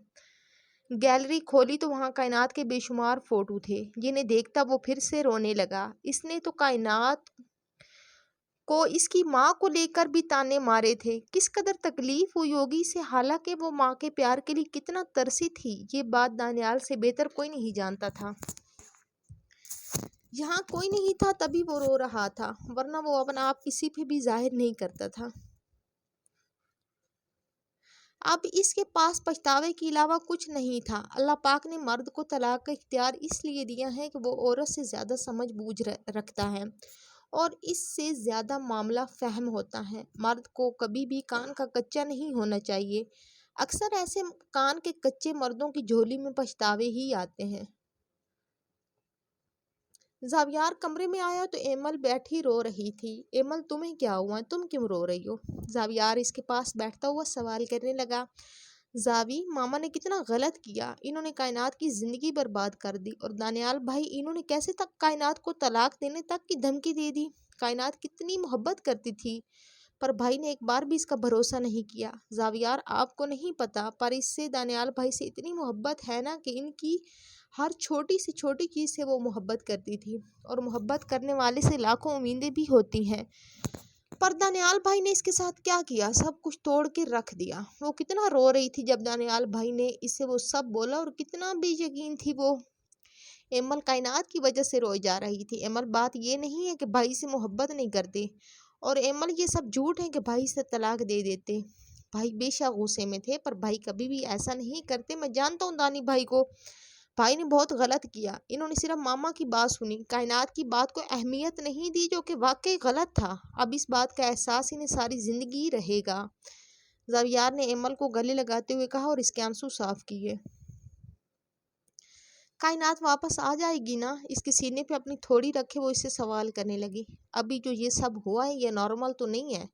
گیلری کھولی تو وہاں کائنات کے بے شمار فوٹو تھے، جنہیں دیکھتا وہ پھر سے رونے لگا۔ اس نے تو کائنات کو اس کی ماں کو لے کر بھی تانے مارے تھے۔ کس قدر تکلیف ہوئی ہوگی اسے، حالانکہ وہ ماں کے پیار کے لیے کتنا ترسی تھی، یہ بات دانیال سے بہتر کوئی نہیں جانتا تھا۔ یہاں کوئی نہیں تھا تبھی وہ رو رہا تھا، ورنہ وہ اپنا آپ کسی پہ بھی ظاہر نہیں کرتا تھا۔ اب اس کے پاس پچھتاوے کے علاوہ کچھ نہیں تھا۔ اللہ پاک نے مرد کو طلاق کا اختیار اس لیے دیا ہے کہ وہ عورت سے زیادہ سمجھ بوجھ رکھتا ہے اور اس سے زیادہ معاملہ فہم ہوتا ہے۔ مرد کو کبھی بھی کان کا کچا نہیں ہونا چاہیے۔ اکثر ایسے کان کے کچے مردوں کی جھولی میں پچھتاوے ہی آتے ہیں۔ زاویار کمرے میں آیا تو ایمل بیٹھی رو رہی تھی۔ ایمل، تمہیں کیا ہوا ہے؟ تم کیوں رو رہی ہو؟ زاویار اس کے پاس بیٹھتا ہوا سوال کرنے لگا۔ زاوی، ماما نے کتنا غلط کیا، انہوں نے کائنات کی زندگی برباد کر دی، اور دانیال بھائی، انہوں نے کیسے تک کائنات کو طلاق دینے تک کی دھمکی دے دی۔ کائنات کتنی محبت کرتی تھی، پر بھائی نے ایک بار بھی اس کا بھروسہ نہیں کیا۔ زاویار، آپ کو نہیں پتا، پر اس سے، دانیال بھائی سے اتنی محبت ہے نا کہ ان کی ہر چھوٹی سے چھوٹی چیز سے وہ محبت کرتی تھی، اور محبت کرنے والے سے لاکھوں امیدیں بھی ہوتی ہیں۔ پر دانیال بھائی نے اس کے ساتھ کیا کیا؟ سب کچھ توڑ کے رکھ دیا۔ وہ کتنا رو رہی تھی جب دانیال بھائی نے اس سے وہ سب بولا، اور کتنا بے یقین تھی وہ۔ ایمل کائنات کی وجہ سے روئی جا رہی تھی۔ ایمل، بات یہ نہیں ہے کہ بھائی سے محبت نہیں کرتے، اور ایمل یہ سب جھوٹ ہے کہ بھائی سے طلاق دے دیتے۔ بھائی بے شک غصے میں تھے، پر بھائی کبھی بھی ایسا نہیں کرتے۔ میں جانتا ہوں دانی بھائی کو، بھائی نے بہت غلط کیا، انہوں نے صرف ماما کی بات سنی، کائنات کی بات کو اہمیت نہیں دی، جو کہ واقعی غلط تھا۔ اب اس بات کا احساس انہیں ساری زندگی رہے گا۔ زاویار نے ایمل کو گلے لگاتے ہوئے کہا اور اس کے آنسو صاف کیے۔ کائنات واپس آ جائے گی نا؟ اس کے سینے پہ اپنی تھوڑی رکھے وہ اس سے سوال کرنے لگی۔ ابھی جو یہ سب ہوا ہے یہ نارمل تو نہیں ہے۔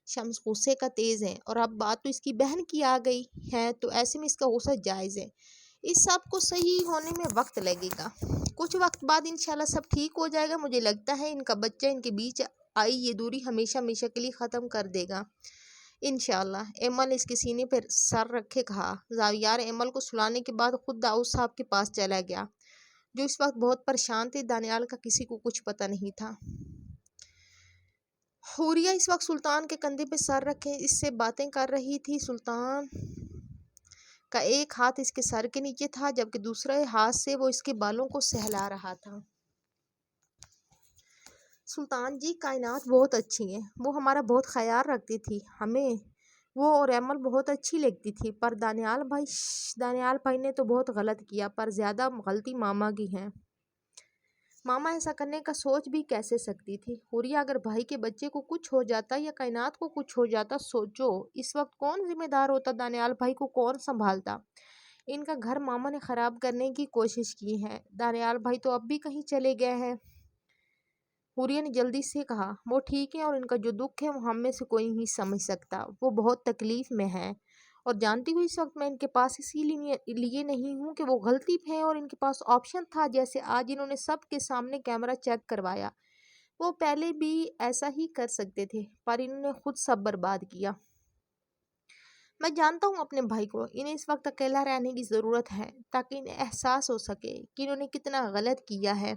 شمس غصے کا تیز ہے، اور اب بات تو اس کی بہن کی آ گئی ہے، تو ایسے میں اس کا غصہ جائز ہے۔ اس سب کو صحیح ہونے میں وقت لگے گا، کچھ وقت بعد انشاءاللہ سب ٹھیک ہو جائے گا۔ مجھے لگتا ہے ان کا بچہ ان کے بیچ آئی یہ دوری ہمیشہ ہمیشہ کے لیے ختم کر دے گا، انشاءاللہ۔ ایمل اس کے سینے پر سر رکھے کہا۔ زاویار ایمل کو سلانے کے بعد خود داؤد صاحب کے پاس چلا گیا، جو اس وقت بہت پریشان تھے۔ دانیال کا کسی کو کچھ پتہ نہیں تھا۔ حوریہ اس وقت سلطان کے کندھے پہ سر رکھے اس سے باتیں کر رہی تھی۔ سلطان کا ایک ہاتھ اس کے سر کے نیچے تھا، جبکہ دوسرے ہاتھ سے وہ اس کے بالوں کو سہلا رہا تھا۔ سلطان جی، کائنات بہت اچھی ہے، وہ ہمارا بہت خیال رکھتی تھی، ہمیں وہ اور ایمل بہت اچھی لگتی تھی، پر دانیال بھائی نے تو بہت غلط کیا، پر زیادہ غلطی ماما کی ہے۔ ماما ایسا کرنے کا سوچ بھی کیسے سکتی تھی؟ حوریہ، اگر بھائی کے بچے کو کچھ ہو جاتا یا کائنات کو کچھ ہو جاتا، سوچو اس وقت کون ذمہ دار ہوتا، دانیال بھائی کو کون سنبھالتا؟ ان کا گھر ماما نے خراب کرنے کی کوشش کی ہے۔ دانیال بھائی تو اب بھی کہیں چلے گئے ہیں؟ حوریہ نے جلدی سے کہا۔ وہ ٹھیک ہے، اور ان کا جو دکھ ہے وہ ہم میں سے کوئی نہیں سمجھ سکتا، وہ بہت تکلیف میں ہیں، اور جانتی ہوں اس وقت میں ان کے پاس اسی لیے نہیں ہوں کہ وہ غلطی ہے، اور ان کے پاس آپشن تھا، جیسے آج انہوں نے سب کے سامنے کیمرہ چیک کروایا، وہ پہلے بھی ایسا ہی کر سکتے تھے، پر انہوں نے خود سب برباد کیا۔ میں جانتا ہوں اپنے بھائی کو، انہیں اس وقت اکیلا رہنے کی ضرورت ہے، تاکہ انہیں احساس ہو سکے کہ انہوں نے کتنا غلط کیا ہے۔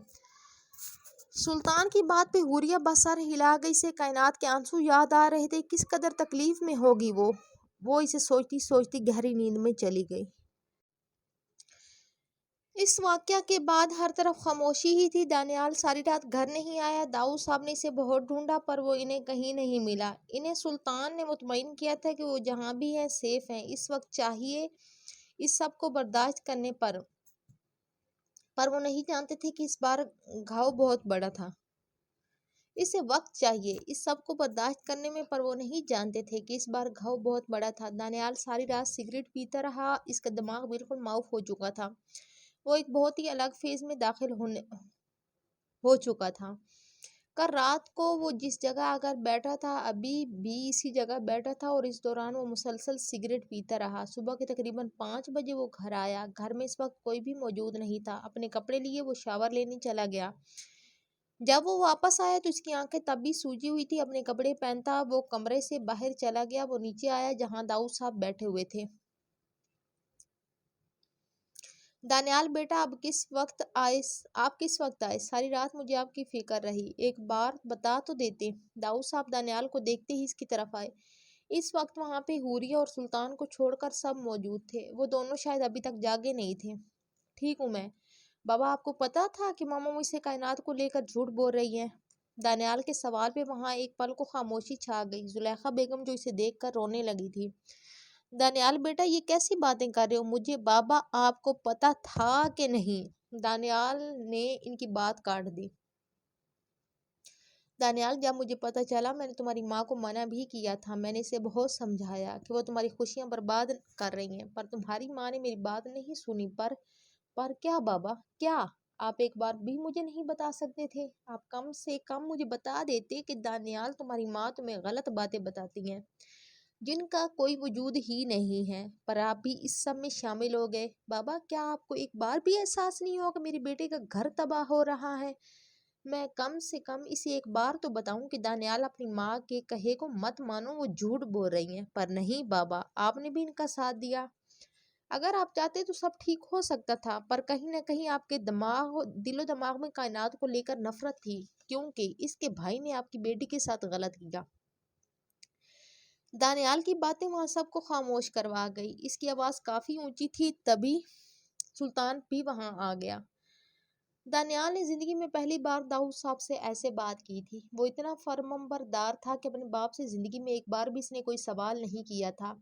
سلطان کی بات پہ حوریہ بس سر ہلا گئی۔ سے کائنات کے آنسو یاد آ رہے تھے، کس قدر تکلیف میں ہوگی وہ اسے سوچتی سوچتی گہری نیند میں چلی گئی۔ اس واقعہ کے بعد ہر طرف خاموشی ہی تھی۔ دانیال ساری رات گھر نہیں آیا۔ داؤد صاحب نے اسے بہت ڈھونڈا، پر وہ انہیں کہیں نہیں ملا۔ انہیں سلطان نے مطمئن کیا تھا کہ وہ جہاں بھی ہیں سیف ہیں۔ اس وقت چاہیے اس سب کو برداشت کرنے پر وہ نہیں جانتے تھے کہ اس بار گھاؤ بہت بڑا تھا۔ اسے وقت چاہیے اس سب کو برداشت کرنے میں، پر وہ نہیں جانتے تھے کہ اس بار گھاؤ بہت بڑا تھا۔ دانیال ساری رات سگریٹ پیتا رہا، اس کا دماغ بالکل معاف ہو چکا تھا، وہ ایک بہت ہی الگ فیز میں داخل ہو چکا تھا۔ کل رات کو وہ جس جگہ آ کر بیٹھا تھا ابھی بھی اسی جگہ بیٹھا تھا، اور اس دوران وہ مسلسل سگریٹ پیتا رہا۔ صبح کے تقریباً 5 بجے وہ گھر آیا۔ گھر میں اس وقت کوئی بھی موجود نہیں تھا۔ اپنے کپڑے لیے وہ شاور لینے چلا گیا۔ جب وہ واپس آیا تو اس کی آنکھیں تب بھی سوجی ہوئی تھی۔ اپنے کپڑے پہنتا وہ کمرے سے باہر چلا گیا۔ وہ نیچے آیا جہاں داؤد صاحب بیٹھے ہوئے تھے۔ دانیال بیٹا آپ کس وقت آئے؟ ساری رات مجھے آپ کی فکر رہی، ایک بار بتا تو دیتے۔ داؤد صاحب دانیال کو دیکھتے ہی اس کی طرف آئے۔ اس وقت وہاں پہ حوریہ اور سلطان کو چھوڑ کر سب موجود تھے، وہ دونوں شاید ابھی تک جاگے نہیں تھے۔ ٹھیک ہوں میں۔ بابا آپ کو پتا تھا کہ ماما مجھ سے کائنات کو لے کر جھوٹ بول رہی ہیں؟ دانیال کے سوال پہ وہاں ایک پل کو خاموشی چھا گئی۔ زلیخا بیگم جو اسے دیکھ کر رونے لگی تھی۔ دانیال بیٹا یہ کیسی باتیں کر رہے ہو؟ مجھے بابا آپ کو پتا تھا کہ نہیں؟ دانیال نے ان کی بات کاٹ دی۔ دانیال جب مجھے پتا چلا میں نے تمہاری ماں کو منع بھی کیا تھا، میں نے اسے بہت سمجھایا کہ وہ تمہاری خوشیاں برباد کر رہی ہیں، پر تمہاری ماں نے میری بات نہیں سنی۔ پر کیا بابا؟ کیا آپ ایک بار بھی مجھے نہیں بتا سکتے تھے؟ آپ کم سے کم مجھے بتا دیتے کہ دانیال تمہاری ماں تمہیں غلط باتیں بتاتی ہیں جن کا کوئی وجود ہی نہیں ہے، پر آپ بھی اس سب میں شامل ہو گئے۔ بابا کیا آپ کو ایک بار بھی احساس نہیں ہوا کہ میرے بیٹے کا گھر تباہ ہو رہا ہے؟ میں کم سے کم اسے ایک بار تو بتاؤں کہ دانیال اپنی ماں کے کہے کو مت مانو، وہ جھوٹ بول رہی ہیں۔ پر نہیں بابا، آپ نے بھی ان کا ساتھ دیا۔ اگر آپ چاہتے تو سب ٹھیک ہو سکتا تھا، پر کہیں نہ کہیں آپ کے دل و دماغ میں کائنات کو لے کر نفرت تھی، کیونکہ اس کے بھائی نے آپ کی بیٹی کے ساتھ غلط کیا۔ دانیال کی باتیں وہاں سب کو خاموش کروا گئی۔ اس کی آواز کافی اونچی تھی، تبھی سلطان بھی وہاں آ گیا۔ دانیال نے زندگی میں پہلی بار داؤد صاحب سے ایسے بات کی تھی۔ وہ اتنا فرمانبردار تھا کہ اپنے باپ سے زندگی میں ایک بار بھی اس نے کوئی سوال نہیں کیا تھا۔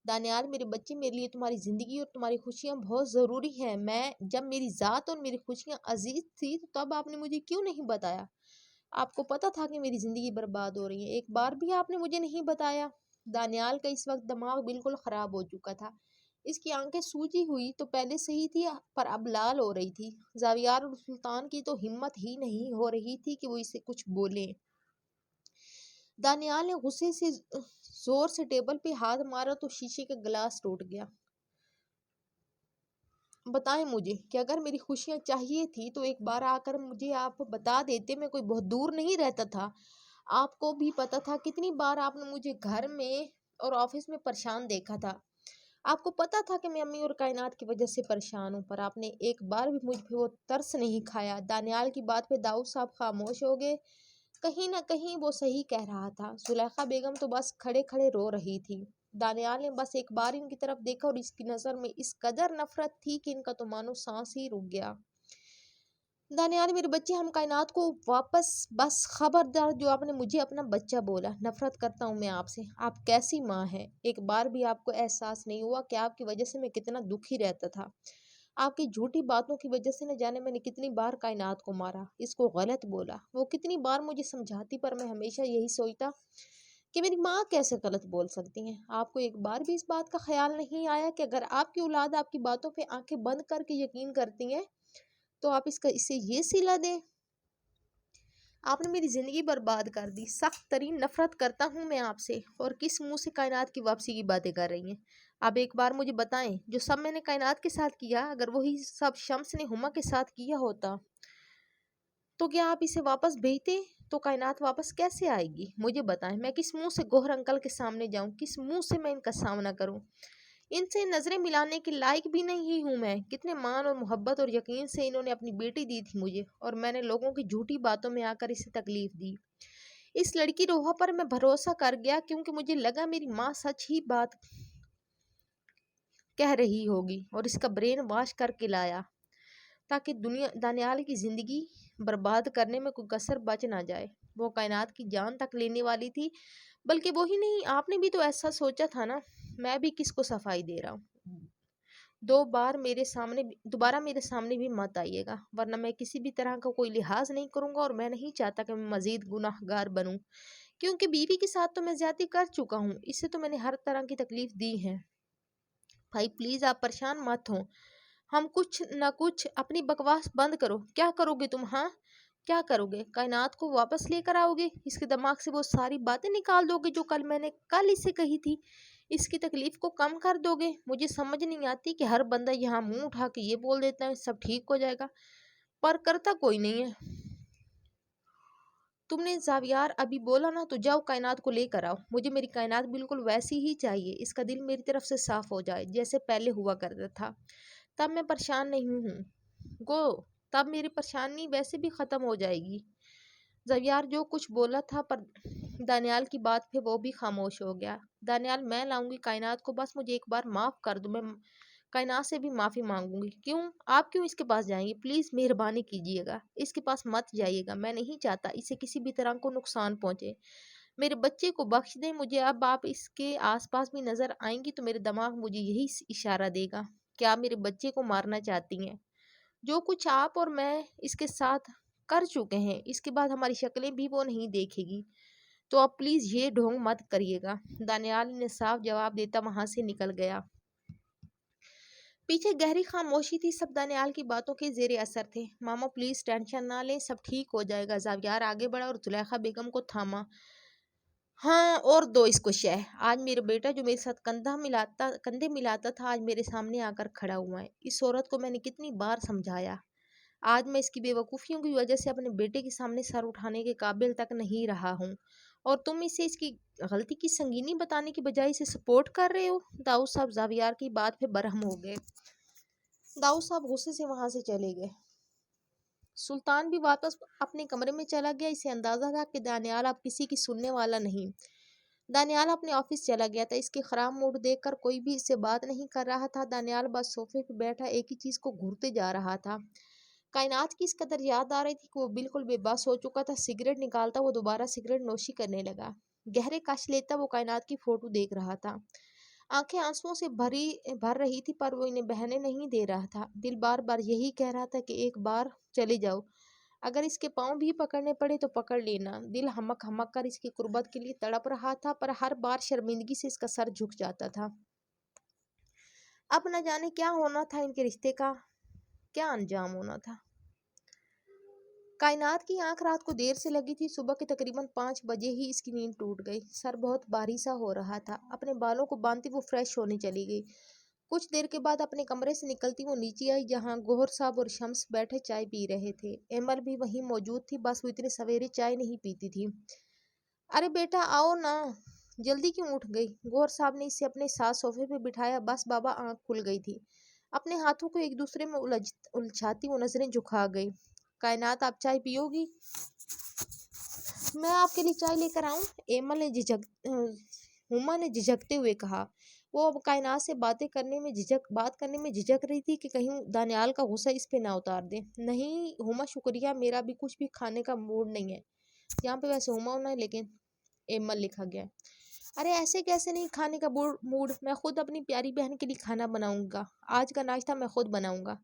دانیال میرے بچے، میرے لیے تمہاری زندگی اور تمہاری خوشیاں بہت ضروری ہیں۔ جب میری ذات اور میری خوشیاں عزیز تھی تو تب آپ نے مجھے کیوں نہیں بتایا؟ آپ کو پتا تھا کہ میری زندگی برباد ہو رہی ہے، ایک بار بھی آپ نے مجھے نہیں بتایا۔ دانیال کا اس وقت دماغ بالکل خراب ہو چکا تھا۔ اس کی آنکھیں سوجی ہوئی تو پہلے سے ہی تھی، پر اب لال ہو رہی تھی۔ زاویار اور سلطان کی تو ہمت ہی نہیں ہو رہی تھی کہ وہ اسے کچھ بولے۔ دانیال نے غصے سے زور سے ٹیبل پہ ہاتھ مارا تو شیشے کا گلاس ٹوٹ گیا۔ بتائیں مجھے کہ اگر میری خوشیاں چاہیے تھی تو ایک بار آ کر مجھے آپ بتا دیتے، میں کوئی بہت دور نہیں رہتا تھا۔ آپ کو بھی پتا تھا کتنی بار آپ نے مجھے گھر میں اور آفس میں پریشان دیکھا تھا۔ آپ کو پتا تھا کہ میں امی اور کائنات کی وجہ سے پریشان ہوں، پر آپ نے ایک بار بھی مجھ پہ وہ ترس نہیں کھایا۔ دانیال کی بات پہ داؤد صاحب خاموش ہو گئے۔ کہیں نہ کہیں وہ صحیح کہہ رہا تھا۔ زلیخا بیگم تو بس کھڑے کھڑے رو رہی تھی۔ دانیال نے بس ایک بار ان کی طرف دیکھا اور اس کی نظر میں اس قدر نفرت تھی کہ ان کا تو مانو سانس ہی رک گیا۔ دانیال میرے بچے، ہم کائنات کو واپس بس خبردار جو آپ نے مجھے اپنا بچہ بولا، نفرت کرتا ہوں میں آپ سے۔ آپ کیسی ماں ہیں؟ ایک بار بھی آپ کو احساس نہیں ہوا کہ آپ کی وجہ سے میں کتنا دکھی رہتا تھا؟ آپ کی جھوٹی باتوں کی وجہ سے نہ جانے میں نے کتنی بار کائنات کو مارا، اس کو غلط بولا، وہ کتنی بار مجھے سمجھاتی، پر میں ہمیشہ یہی سوچتا کہ میری ماں کیسے غلط بول سکتی ہیں۔ آپ کو ایک بار بھی اس بات کا خیال نہیں آیا کہ اگر آپ کی اولاد آپ کی باتوں پہ آنکھیں بند کر کے یقین کرتی ہیں تو آپ اسے یہ صلہ دیں؟ آپ نے میری زندگی برباد کر دی۔ سخت ترین نفرت کرتا ہوں میں آپ سے، اور کس منہ سے کائنات کی واپسی کی باتیں کر رہی ہیں؟ اب ایک بار مجھے بتائیں، جو سب میں نے کائنات کے ساتھ کیا، اگر وہی سب شمس نے ہما کے ساتھ کیا ہوتا تو کیا آپ اسے واپس بھیجتے؟ تو کائنات واپس کیسے آئے گی؟ مجھے بتائیں، میں کس منہ سے گوہر انکل کے سامنے جاؤں؟ کس منہ سے میں ان کا سامنا کروں؟ ان سے نظریں ملانے کے لائق بھی نہیں ہوں میں۔ کتنے مان اور محبت اور یقین سے انہوں نے اپنی بیٹی دی تھی مجھے، اور میں نے لوگوں کی جھوٹی باتوں میں آ کر اسے تکلیف دی۔ اس لڑکی روحا پر میں بھروسہ کر گیا کیونکہ مجھے لگا میری ماں سچ ہی بات کہہ رہی ہوگی، اور اس کا برین واش کر کے لایا تاکہ دانیال کی زندگی برباد کرنے میں کوئی کسر بچ نہ جائے۔ وہ کائنات کی جان تک لینے والی تھی۔ بلکہ وہی نہیں، آپ نے بھی تو ایسا سوچا تھا نا۔ میں بھی کس کو صفائی دے رہا ہوں؟ دوبارہ میرے سامنے بھی مت آئیے گا، ورنہ میں کسی بھی طرح کا کوئی لحاظ نہیں کروں گا، اور میں نہیں چاہتا کہ میں مزید گناہ گار بنوں، کیونکہ بیوی کے ساتھ تو میں زیادتی کر چکا ہوں، اسے تو میں نے ہر طرح کی تکلیف دی ہے۔ بھائی پلیز آپ پریشان مت ہوں، ہم کچھ نہ کچھ اپنی بکواس بند کرو۔ کیا کرو گے تم؟ ہاں کیا کرو گے؟ کائنات کو واپس لے کر آؤ گے؟ اس کے دماغ سے وہ ساری باتیں نکال دو گے جو میں نے کل اسے کہی تھی؟ اس کی تکلیف کو کم کر دو گے؟ مجھے سمجھ نہیں آتی کہ ہر بندہ یہاں منہ اٹھا کے یہ بول دیتا ہے سب ٹھیک ہو جائے گا، پر کرتا کوئی نہیں ہے۔ تم نے زاویار ابھی بولا نا، تو جاؤ کائنات کو لے کر آؤ۔ مجھے میری کائنات بالکل ویسی ہی چاہیے، اس کا دل میری طرف سے صاف ہو جائے جیسے پہلے ہوا کرتا تھا۔ تب میں پریشان نہیں ہوں گو تب میری پریشانی ویسے بھی ختم ہو جائے گی۔ زویار جو کچھ بولا تھا پر دانیال کی بات پہ وہ بھی خاموش ہو گیا۔ دانیال میں لاؤں گی کائنات کو، بس مجھے ایک بار معاف کر دو، میں کائنات سے بھی معافی مانگوں گی۔ کیوں؟ آپ کیوں اس کے پاس جائیں گے؟ پلیز مہربانی کیجیے گا، اس کے پاس مت جائیے گا، میں نہیں چاہتا اسے کسی بھی طرح کو نقصان پہنچے۔ میرے بچے کو بخش دیں مجھے، اب آپ اس کے آس پاس بھی نظر آئیں گی تو میرے دماغ مجھے یہی اشارہ دے گا کہ آپ میرے بچے کو مارنا چاہتی ہیں۔ جو کچھ آپ اور میں اس کے ساتھ کر چکے ہیں، اس کے بعد ہماری شکلیں بھی وہ نہیں دیکھے گی، تو آپ پلیز یہ ڈھونگ مت کریے گا۔ دانیال نے صاف جواب دیتا وہاں سے نکل گیا۔ پیچھے گہری خاموشی تھی، سب دانیال کی باتوں کے زیر اثر تھے۔ ماما پلیز ٹینشن نہ لیں، سب ٹھیک ہو جائے گا۔ زاویار آگے بڑھا اور زلیخا بیگم کو تھاما۔ ہاں اور دو اس کو شہ۔ آج میرا بیٹا جو میرے ساتھ کندھے ملاتا تھا آج میرے سامنے آ کر کھڑا ہوا ہے۔ اس عورت کو میں نے کتنی بار سمجھایا، آج میں اس کی بے وقوفیوں کی وجہ سے اپنے بیٹے کے سامنے سر اٹھانے کے قابل تک نہیں رہا ہوں، اور تم اسے اس کی غلطی کی سنگینی بتانے کی بجائے اسے سپورٹ کر رہے ہو۔ داؤد صاحب زاویار کی بات پہ برہم ہو گئے۔ داؤد صاحب غصے سے وہاں سے چلے گئے۔ سلطان بھی واپس اپنے کمرے میں چلا گیا۔ اسے اندازہ تھا کہ دانیال اب کسی کی سننے والا نہیں۔ دانیال اپنے آفس چلا گیا تھا۔ اس کے خراب موڈ دیکھ کر کوئی بھی اس سے بات نہیں کر رہا تھا۔ دانیال بس صوفے پہ بیٹھا ایک ہی چیز کو گھورتے جا رہا تھا۔ کائنات کی اس قدر یاد آ رہی تھی کہ وہ بالکل بے بس ہو چکا تھا۔ سگریٹ نکالتا وہ دوبارہ سگریٹ نوشی کرنے لگا۔ گہرے کش لیتا وہ کائنات کی فوٹو دیکھ رہا تھا۔ آنکھیں آنسوؤں سے بھر رہی تھی پر وہ انہیں بہنے نہیں دے رہا تھا۔ دل بار بار یہی کہہ رہا تھا کہ ایک بار چلے جاؤ، اگر اس کے پاؤں بھی پکڑنے پڑے تو پکڑ لینا۔ دل ہمک ہمک کر اس کی قربت کے لیے تڑپ رہا تھا، پر ہر بار شرمندگی سے اس کا سر جھک جاتا تھا۔ اب نہ جانے کیا ہونا تھا، ان کے رشتے کا کیا انجام ہونا تھا۔ کائنات کی آنکھ رات کو دیر سے لگی تھی۔ صبح کے تقریباً 5 بجے ہی اس کی نیند ٹوٹ گئی۔ سر بہت بھاری سا ہو رہا تھا۔ اپنے بالوں کو باندھتی وہ فریش ہونے چلی گئی۔ کچھ دیر کے بعد اپنے کمرے سے نکلتی وہ نیچے آئی جہاں گوہر صاحب اور شمس بیٹھے چائے پی رہے تھے۔ ایمل بھی وہیں موجود تھی، بس وہ اتنے سویرے چائے نہیں پیتی تھی۔ ارے بیٹا آؤ نا، جلدی کیوں اٹھ گئی؟ گوہر صاحب نے اسے اپنے ساتھ صوفے پہ بٹھایا۔ بس بابا آنکھ کھل گئی تھی۔ اپنے ہاتھوں کو ایک دوسرے میں الجھاتی وہ نظریں جھکا گئی۔ کائنات آپ چائے پیو گی؟ میں آپ کے لیے چائے لے کر آؤں؟ ہما نے جھجکتے ہوئے کہا۔ وہ اب کائنات سے بات کرنے میں جھجک رہی تھی کہ کہیں دانیال کا غصہ اس پہ نہ اتار دے۔ نہیں ہما شکریہ، میرا بھی کچھ بھی کھانے کا موڈ نہیں ہے۔ یہاں پہ ویسے ہما ہونا ہے لیکن ایمل لکھا گیا ہے۔ ارے ایسے کیسے نہیں کھانے کا موڈ، میں خود اپنی پیاری بہن کے لیے کھانا بناؤں گا، آج کا ناشتہ میں خود بناؤں گا۔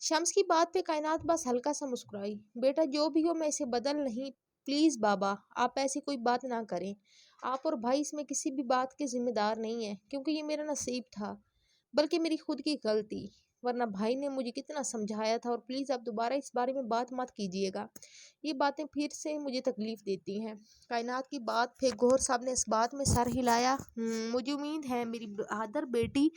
شمس کی بات پہ کائنات بس ہلکا سا مسکرائی۔ بیٹا جو بھی ہو میں اسے بدل نہیں، پلیز بابا آپ ایسی کوئی بات نہ کریں۔ آپ اور بھائی اس میں کسی بھی بات کے ذمہ دار نہیں ہیں، کیونکہ یہ میرا نصیب تھا، بلکہ میری خود کی غلطی، ورنہ بھائی نے مجھے کتنا سمجھایا تھا۔ اور پلیز آپ دوبارہ اس بارے میں بات مت کیجیے گا، یہ باتیں پھر سے مجھے تکلیف دیتی ہیں۔ کائنات کی بات پہ گوہر صاحب نے اس بات میں سر ہلایا۔ مجھے امید ہے میری بہادر بیٹی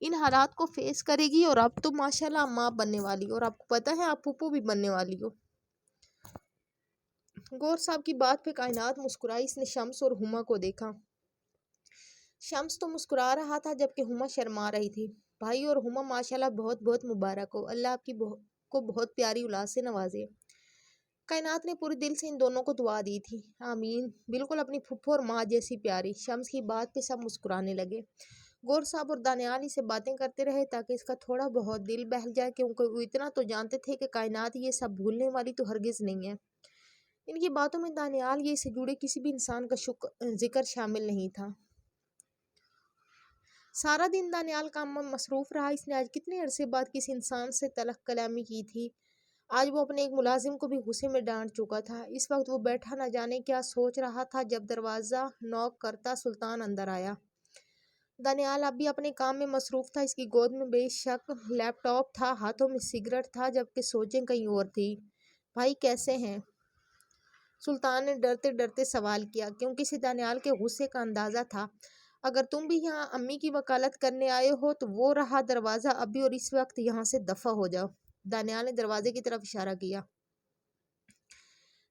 ان حالات کو فیس کرے گی، اور اب تو ماشاءاللہ ماں بننے والی ہو، اور آپ کو پتہ ہے آپ پھوپھو بھی بننے والی ہو۔ گوہر صاحب کی بات پہ کائنات مسکرائی۔ اس نے شمس اور ہما کو دیکھا۔ شمس تو مسکرا رہا تھا جبکہ ہما شرما رہی تھی۔ بھائی اور ہما ماشاءاللہ بہت بہت مبارک ہو، اللہ آپ کی کو بہت پیاری اولاد سے نوازے۔ کائنات نے پورے دل سے ان دونوں کو دعا دی تھی۔ آمین، بالکل اپنی پھوپھو اور ماں جیسی پیاری۔ شمس کی بات پہ سب مسکرانے لگے۔ گوہر صاحب اور دانیال اسے باتیں کرتے رہے تاکہ اس کا تھوڑا بہت دل بہل جائے، کیونکہ وہ اتنا تو جانتے تھے کہ کائنات یہ سب بھولنے والی تو ہرگز نہیں ہے۔ ان کی باتوں میں دانیال یہ سے جڑے کسی بھی انسان کا ذکر شامل نہیں تھا۔ سارا دن دانیال کام میں مصروف رہا۔ اس نے آج کتنے عرصے بعد کسی انسان سے تلخ کلامی کی تھی۔ آج وہ اپنے ایک ملازم کو بھی غصے میں ڈانٹ چکا تھا۔ اس وقت وہ بیٹھا نہ جانے کیا سوچ رہا تھا جب دروازہ نوک کرتا سلطان اندر آیا۔ دانیال اب بھی اپنے کام میں مصروف تھا۔ اس کی گود میں بے شک لیپ ٹاپ تھا، ہاتھوں میں سگریٹ تھا، جبکہ سوچیں کہیں اور تھی۔ بھائی کیسے ہیں؟ سلطان نے ڈرتے ڈرتے سوال کیا، کیونکہ اسے دانیال کے غصے کا اندازہ تھا۔ اگر تم بھی یہاں امی کی وکالت کرنے آئے ہو تو وہ رہا دروازہ ابھی، اور اس وقت یہاں سے دفع ہو جاؤ۔ دانیال نے دروازے کی طرف اشارہ کیا۔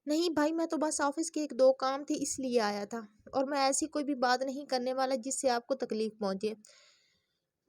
نہیں بھائی، میں تو بس آفس کے 1-2 کام تھے اس لیے آیا تھا، اور میں ایسی کوئی بھی بات نہیں کرنے والا جس سے آپ کو تکلیف پہنچے۔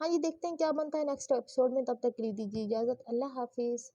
ہاں جی، دیکھتے ہیں کیا بنتا ہے نیکسٹ ایپیسوڈ میں، تب تک کے لیے دیجیے اجازت، اللہ حافظ۔